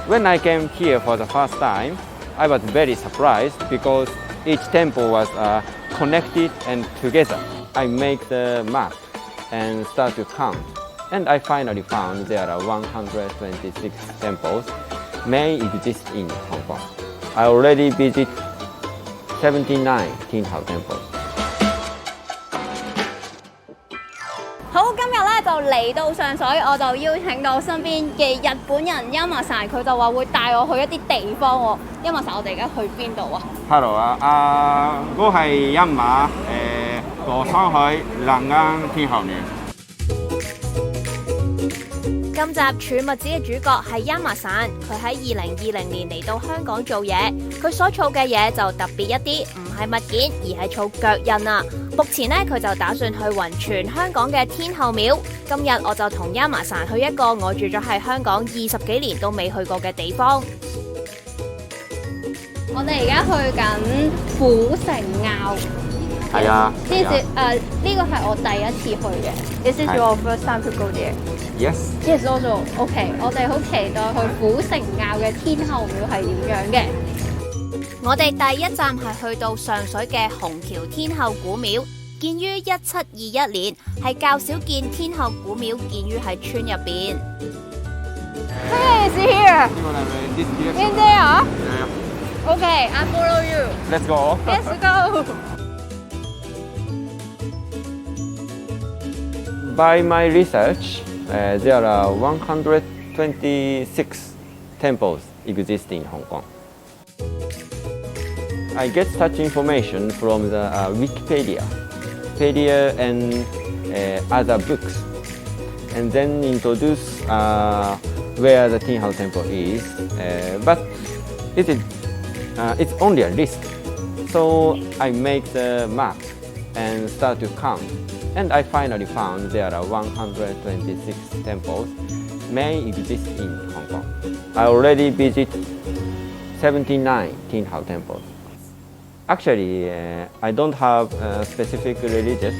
When I came here for the first time, I was very surprised because each temple was connected and together. I make the map and start to count. And I finally found there are 126 temples may exist in Hong Kong. I already visited 79 天后 temples. 好，今日咧就嚟到上水，我就邀請到身邊嘅日本人Yanma San，佢就話會帶我去一啲地方喎。Yanma San，我哋而家去邊度啊 Hello 我係Yanma，過上海南岸天后廟。今集儲物紙嘅主角係Yanma San，佢喺2020年嚟到香港做嘢，佢所儲嘅嘢就特別一啲，唔係物件，而係儲腳印啊！目前咧，佢就打算去勻全香港嘅天后廟。今日我就同Yanma San去一個我住咗喺香港20幾年都未去過嘅地方。我哋而家去緊虎城坳。係啊。呢個係我第一次去嘅。This is your first time to go there. Yes. Yes, also. OK， 我哋好期待去虎城坳嘅天后廟係點樣嘅。我哋第一站係去到上水嘅紅橋天后古廟，建於1721年，係較少見天后古廟，建於喺村入邊。Hey, is here? In there? Okay, I follow you. Let's go. Let's go. By my research, there are 126 temples exist in Hong Kong. I get such information from the Wikipedia and other books, and then introduce where the Tenho Temple is. But it's only a list, so I make the map and start to count. And I finally found there are 126 temples may exist in Hong Kong. I already visited 79 Tenho temples. Actually, I don't have a specific religion.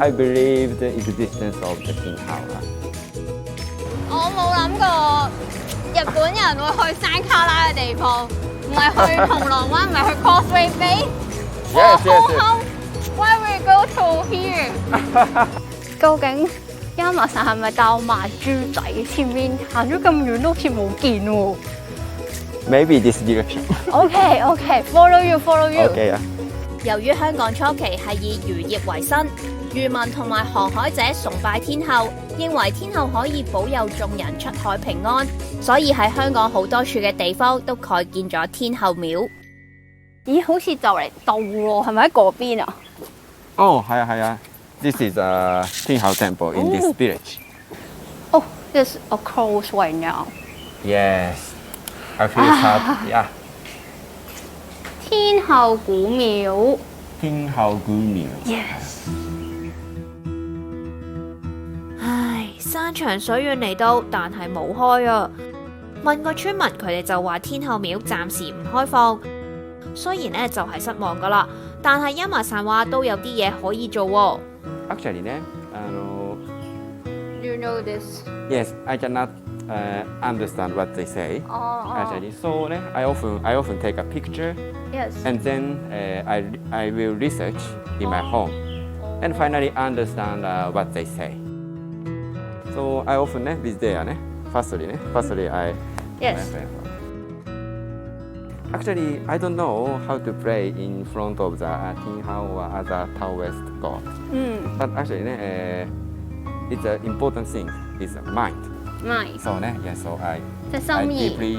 I believe the existence of the Tenho. 我冇諗過日本人會去山卡拉嘅地方，唔係去銅鑼灣，唔係去 Causeway Bay。Yes. Why we go to here？ 究竟Yanma San係咪帶我賣豬仔？前面行咗咁遠都好似冇見喎。Maybe this direction. Okay, follow you. Okay. 由於香港初期係以漁業為生，漁民同埋航海者崇拜天后，認為天后可以保佑眾人出海平安，所以喺香港好多處嘅地方都蓋建咗天后廟。咦，好似就嚟到喎，係咪喺嗰邊啊？哦，係啊。This is a Tenho temple in this village. Oh, this is a close right now. Yes. I feel sad. Yeah. 天后古廟。天后古廟。Yes. 唉，山長水遠嚟到，但係冇開啊！問個村民，佢哋就話天后廟暫時唔開放。雖然咧就係失望噶啦，但係Yanma San話都有啲嘢可以做喎。Actually 呢，You know this? Yes, I cannot understand what they say. Actually, so I often take a picture. Yes. And then I will research in my home, and finally understand what they say. So I often visit there. Firstly, I. Yes. Actually, I don't know how to pray in front of the Tenho or other Taoist god. But actually, it's an important thing. It's mind. Mind. So I deeply,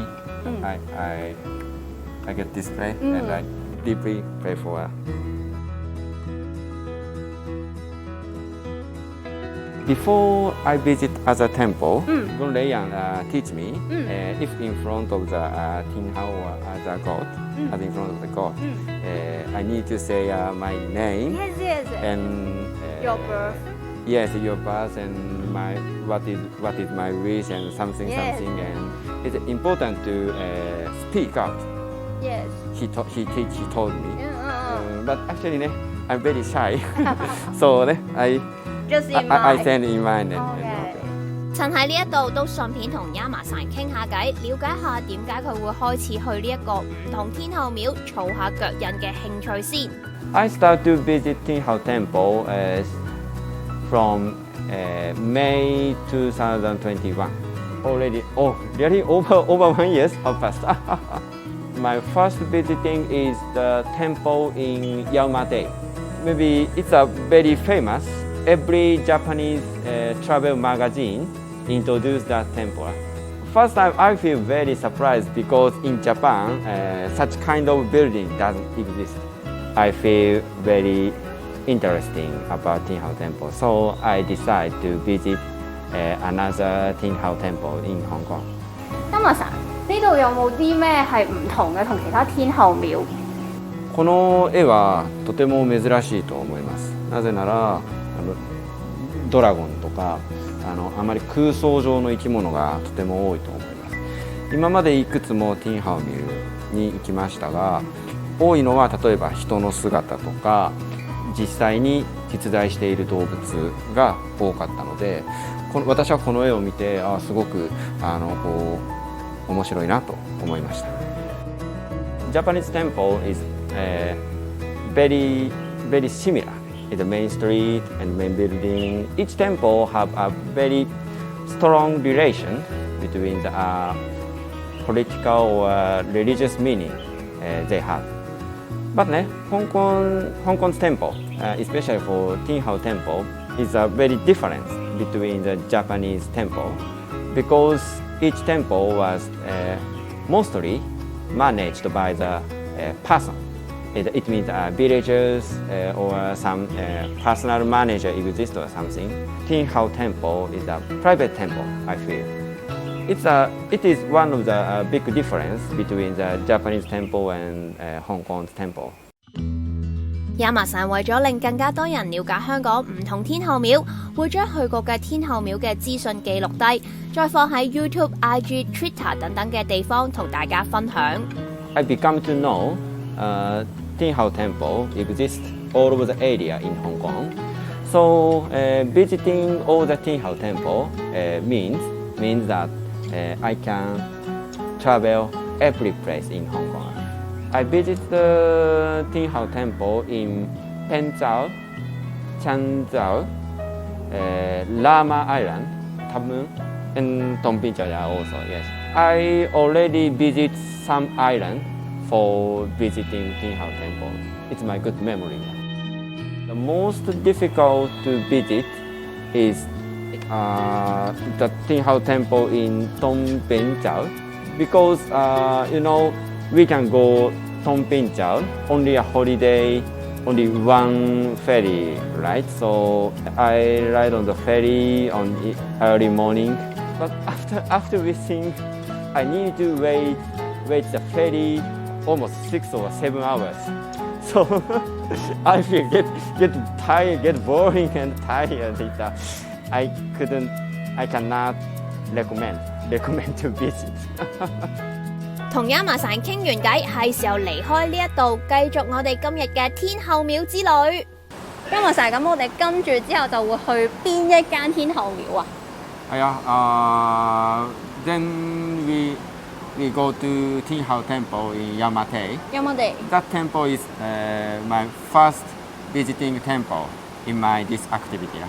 I get this pray and I deeply pray for. Before I visit other temple, Gon Leyan teach me if in front of the Tenho or other god, as in front of the god, I need to say my name. Yes. And Your birth. Yes, your birth and what is my wish and something, and it's important to speak out. Yes. He told me. But actually, I'm very shy, so I Just in mind. I send in mind. 陳趁喺呢一度都順便同Yanma San傾下偈，了解下點解佢會開始去呢一個唔同天后廟儲下腳印嘅興趣先。I start to visit Tinhao Temple from May 2021. Already, really over 1 year. How fast? My first visiting is the temple in Yaomate. Maybe it's a very famous. Every Japanese travel magazine introduced that temple. First time I feel very surprised because in Japan such kind of building doesn't exist. I feel very interesting about Tinhao Temple, so I decide to visit another Tinhao Temple in Hong Kong. Yanma San，呢度有冇啲咩係唔同嘅同其他天后廟？この絵はとても珍しいと思います。なぜならドラゴンとかあまり空想上の生き物がとても多いと思います。今までいくつもティンハオミルに行きましたが、多いのは例えば人の姿とか実際に実在している動物が多かったので、私はこの絵を見てすごく面白いなと思いました。Japanese temple is very similar in the main street and main building. Each temple have a very strong relation between the political or religious meaning they have. But Hong Kong's temple, especially for Tinhao Temple, is a very different between the Japanese temple because each temple was mostly managed by the person. It means villagers or some personal manager exists or something. Tinhao Temple is a private temple, I feel. It is one of the big difference between the Japanese temple and Hong Kong's temple. Yanma San 為咗令更加多人了解香港唔同天后廟，會將去過嘅天后廟嘅資訊記錄低，再放喺 YouTube、IG、Twitter 等等嘅地方同大家分享。I become to know Tinhao Temple exists all over the area in Hong Kong. So visiting all the Tinhao Temple means that I can travel every place in Hong Kong. I visit the Tinhao Temple in Penzhao, Chanzhou, Lama Island, Tamun, and Tongpinchaya also, yes. I already visit some island for visiting Tinhao Temple. It's my good memory. The most difficult to visit is the Tinhao Temple in Tongpinchao because we can go Tongpinchao only a holiday, only one ferry, right? So I ride on the ferry on early morning, but after visiting, I need to wait the ferry almost 6 or 7 hours. So I feel get tired, get boring and tired. I cannot recommend to visit. 同Yanma San傾完偈，係時候離開呢一度，繼續我哋今日嘅天后廟之旅。Yanma San，咁我哋跟住之後就會去邊一間天后廟啊？係啊，then we go to Tinhao Temple in Yaomate. Yaomate. That temple is my first visiting temple in my this activity.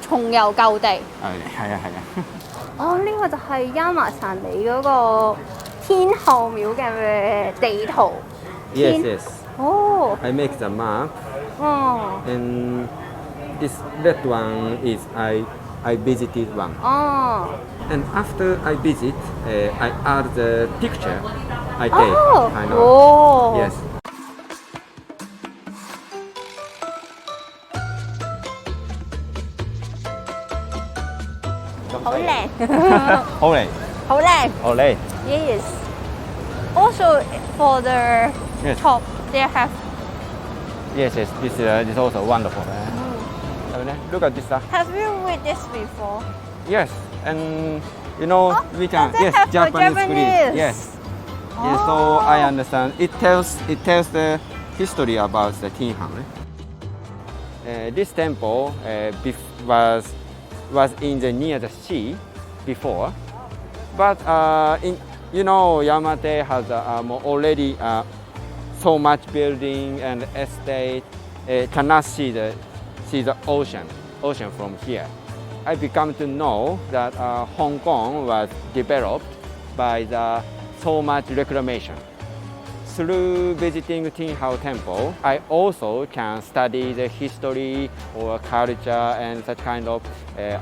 重遊舊地。係啊。呢個就係Yanma San你嗰個天后廟嘅地圖。Yes. Oh. I make the map. And this red one is I visited one. And after I visit, I add the picture I take. Yes. 好靚，好靚。Yes. Also for the top, they have. Yes. This is also wonderful. Look at this. Have you read this before? Yes, and we can Japanese script. Yes. So I understand. It tells the history about the Tinhao. This temple was was near the sea before, but Yamate has already so much building and estate, cannot see the ocean from here. I become to know that Hong Kong was developed by so much reclamation. Through visiting Tin Hau Temple, I also can study the history or culture and such kind of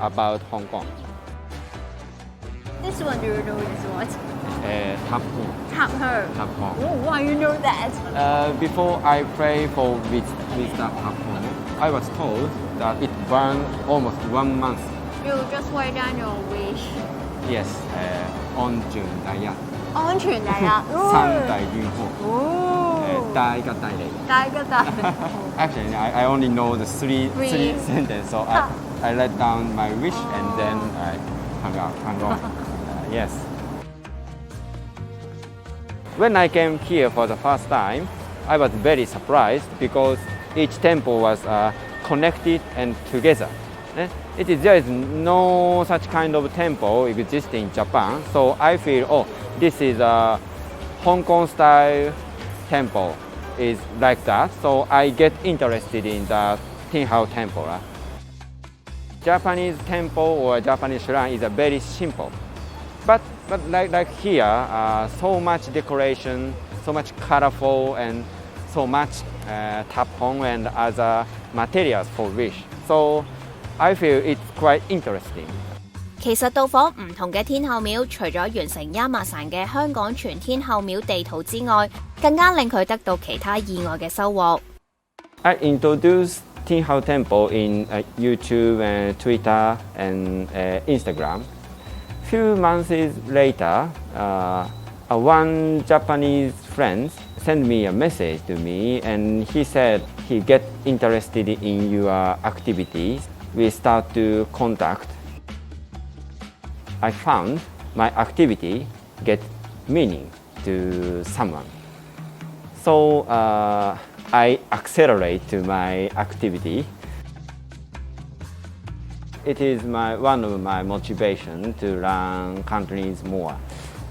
about Hong Kong. This one, do you know is what? Tap Hong. Oh, why you know that? Before I pray with the Tap Hong, I was told that it burned almost 1 month. You just write down your wish. Yes, 安全第一。安全第一。三大願望。大吉大利。大吉大利。Actually, I only know the three sentences, so I write down my wish and then I hung on. Yes. When I came here for the first time, I was very surprised because each temple was connected and together. There is no such kind of temple exist in Japan, so I feel, this is a Hong Kong style temple, is like that. So I get interested in the Tin Hau Temple. Japanese temple or Japanese shrine is very simple, but like here, so much decoration, so much colorful, and so much tap hong and other materials for wish. So I feel it's quite interesting. 其實到訪唔同嘅天后廟，除咗完成Yanma San嘅香港全天后廟地圖之外，更加令佢得到其他意外嘅收穫。I introduced Tin Hau Temple in YouTube and Twitter and Instagram. Few months later, one Japanese friend sent me a message to me, and he said he get interested in your activities. We start to contact. I found my activity get meaning to someone. So I accelerate to my activity. It is one of my motivation to learn Cantonese more,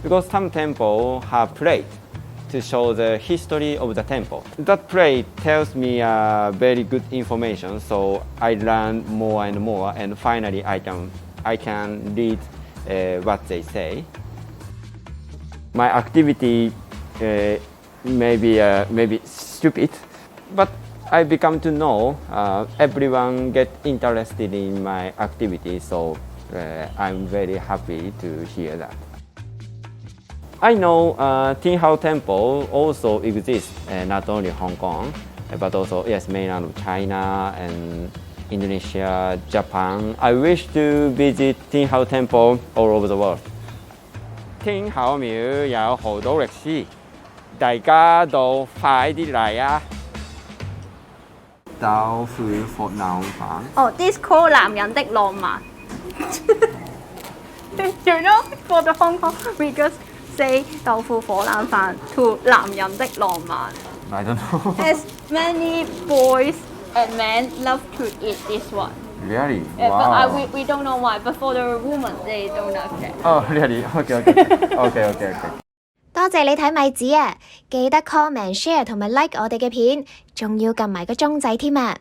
because some temples have plate to show the history of the temple. That plate tells me very good information, so I learn more and more, and finally I can read what they say. My activity may be stupid, but I become to know everyone get interested in my activity, so I'm very happy to hear that. I know Tin Hau Temple also exists not only Hong Kong, but also mainland of China and Indonesia, Japan. I wish to visit Tin Hau Temple all over the world. 天后廟有好多歷史，大家都快啲嚟啊！豆腐火腩飯。This called 男人的浪漫。You know, for the Hong Kong, we just say 豆腐火腩飯 to 男人的浪漫。I don't know. As many boys and men love to eat this one. Really? Wow. But we don't know why. But for the women, they don't like that. Oh, really? Okay. 多謝你睇米子啊！記得 comment、share 同埋 like 我哋嘅片，仲要撳埋個鐘仔添啊！